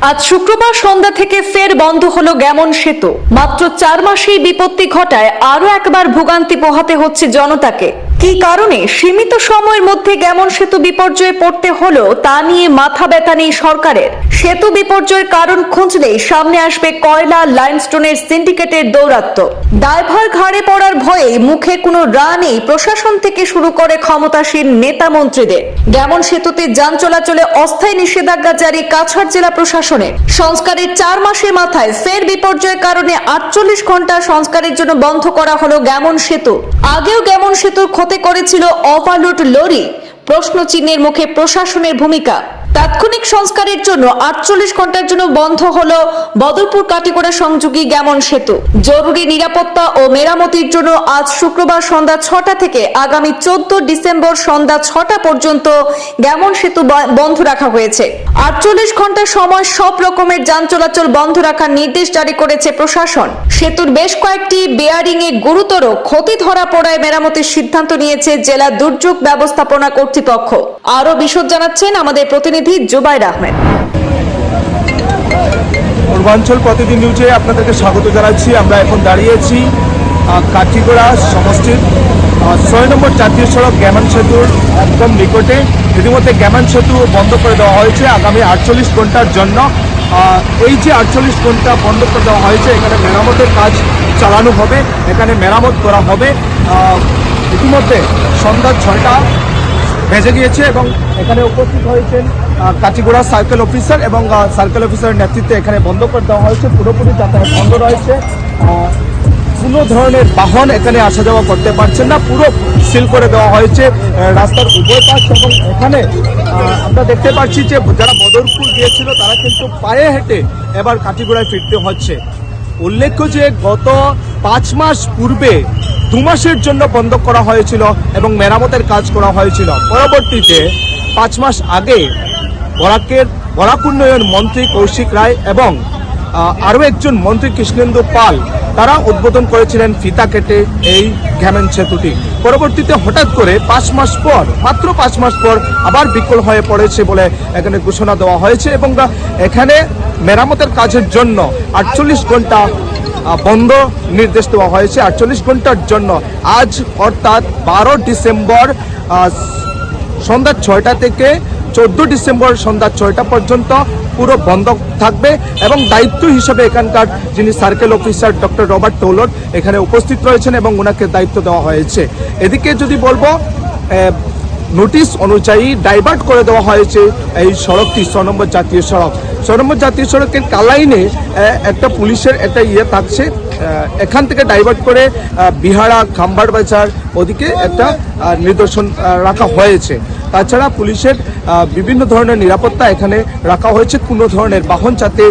আজ শুক্রবার সন্ধ্যা থেকে ফের বন্ধ হলো গ্যামন সেতু। মাত্র 4 মাসেই বিপত্তি ঘটায় আরো একবার ভোগান্তি পোহাতে হচ্ছে জনতাকে। কি কারণে সীমিত সময়ের মধ্যে গ্যামন সেতু বিপর্যয়ে পড়তে হলো তা নিয়ে মাথা ব্যথা নেই সরকারের। সেতু বিপর্যয়ের কারণ খুঁজলেই সামনে আসবে কয়লা লাইমস্টোনের সিন্ডিকেটের দৌরাত্ম্য। দায়ভার ঘাড়ে পড়ার ভয়ে মুখে কোনো রা নেই প্রশাসন থেকে শুরু করে ক্ষমতাসীন নেতা মন্ত্রীদের। গ্যামন সেতুতে যান চলাচলে অস্থায়ী নিষেধাজ্ঞা জারি কাছাড় জেলা প্রশাসনের। সংস্কারের 4 মাসের মাথায় ফের বিপর্যয়ের কারণে 48 ঘন্টা সংস্কারের জন্য বন্ধ করা হলো গ্যামন সেতু। আগেও গ্যামন সেতুর ক্ষতি করেছিল ওভারলোড লরি। প্রশ্ন চিহ্নের মুখে প্রশাসনের ভূমিকা। তাৎক্ষণিক সংস্কারের জন্য 48 ঘন্টার জন্য বন্ধ হলো বদরপুর কাটিগড়া সংযোগী গ্যামন সেতু। জরুরি নিরাপত্তা ও মেরামতির জন্য আজ শুক্রবার সন্ধ্যা 6টা থেকে আগামী 14 ডিসেম্বর সন্ধ্যা 6টা পর্যন্ত গ্যামন সেতু বন্ধ রাখা হয়েছে। 48 ঘন্টা সময় সব রকমের যান চলাচল বন্ধ রাখার নির্দেশ জারি করেছে প্রশাসন। সেতুর বেশ কয়েকটি বেয়ারিং এ গুরুতর ক্ষতি ধরা পড়ায় মেরামতির সিদ্ধান্ত নিয়েছে জেলা দুর্যোগ ব্যবস্থাপনা কর্তৃপক্ষ। আরো বিশদ জানাচ্ছেন আমাদের প্রতিনিধি জুবাইর আহমেদ। পূর্বাঞ্চল প্রতিদিন নিউজে আপনাদেরকে স্বাগত জানাচ্ছি। আমরা এখন দাঁড়িয়েছি কাঠিগড়া সমষ্টির 6 নম্বর জাতীয় সড়ক গ্যামন সেতুর একদম নিকটে। ইতিমধ্যে গ্যামন সেতু বন্ধ করে দেওয়া হয়েছে আগামী 48 ঘন্টার জন্য। এই যে 48 ঘন্টা বন্ধ করে দেওয়া হয়েছে, এখানে মেরামতের কাজ চালানো হবে, এখানে মেরামত করা হবে। ইতিমধ্যে সন্ধ্যা 6টা বেজে গিয়েছে এবং এখানে উপস্থিত হয়েছেন কাঠিগড়া সার্কেল অফিসার এবং সার্কেল অফিসারের নেতৃত্বে এখানে বন্ধ করে দেওয়া হয়েছে। পুরোপুরি যাতায়াত বন্ধ রয়েছে। কোনো ধরনের বাহন এখানে আসা যাওয়া করতে পারছেন না। পুরো সিল করে দেওয়া হয়েছে রাস্তার উভয় পাশ। এবং এখানে আমরা দেখতে পাচ্ছি যে যারা বদরপুর গিয়েছিল তারা কিন্তু পায়ে হেঁটে এবার কাঠিগড়ায় ফিরতে হচ্ছে। উল্লেখ্য যে গত 5 মাস পূর্বে 2 মাসের জন্য বন্ধ করা হয়েছিল এবং মেরামতের কাজ করা হয়েছিল। পরবর্তীতে 5 মাস আগে বরাক উন্নয়ন মন্ত্রী কৌশিক রায় এবং আরও একজন মন্ত্রী কৃষ্ণেন্দু পাল তারা উদ্বোধন করেছিলেন ফিতা কেটে এই গ্যামন সেতুটি। পরবর্তীতে হঠাৎ করে 5 মাস পর, মাত্র 5 মাস পর আবার বিকল হয়ে পড়েছে বলে এখানে ঘোষণা দেওয়া হয়েছে এবং এখানে মেরামতের কাজের জন্য 48 ঘন্টা বন্ধ নির্দেশ দেওয়া হয়েছে। 48 ঘন্টার জন্য আজ অর্থাৎ 12 ডিসেম্বর সন্ধ্যা 6টা থেকে 14 ডিসেম্বর সন্ধ্যা 6টা পর্যন্ত পুরো বন্ধ থাকবে। এবং দায়িত্ব হিসেবে এখানকার যিনি সার্কেল অফিসার ডক্টর রবার্ট টৌলর এখানে উপস্থিত রয়েছেন এবং ওনাকে দায়িত্ব দেওয়া হয়েছে। এদিকে যদি বলবো, নোটিশ অনুযায়ী ডাইভার্ট করে দেওয়া হয়েছে এই সড়কটি 6 নম্বর জাতীয় সড়ক। 6 নম্বর জাতীয় সড়কের কালাইনে একটা পুলিশের একটা থাকছে। এখান থেকে ডাইভার্ট করে বিহারা খাম্বার বাজার ওদিকে একটা নিদর্শন রাখা হয়েছে। তাছাড়া পুলিশের বিভিন্ন ধরনের নিরাপত্তা এখানে রাখা হয়েছে। কোনো ধরনের বাহন যাতে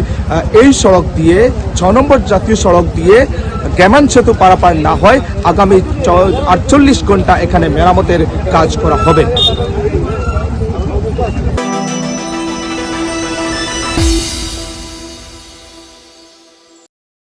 এই সড়ক দিয়ে 6 নম্বর জাতীয় সড়ক দিয়ে গ্যামন সেতু পারাপার না হয়। আগামী 48 ঘন্টা এখানে মেরামতের কাজ করা হবে।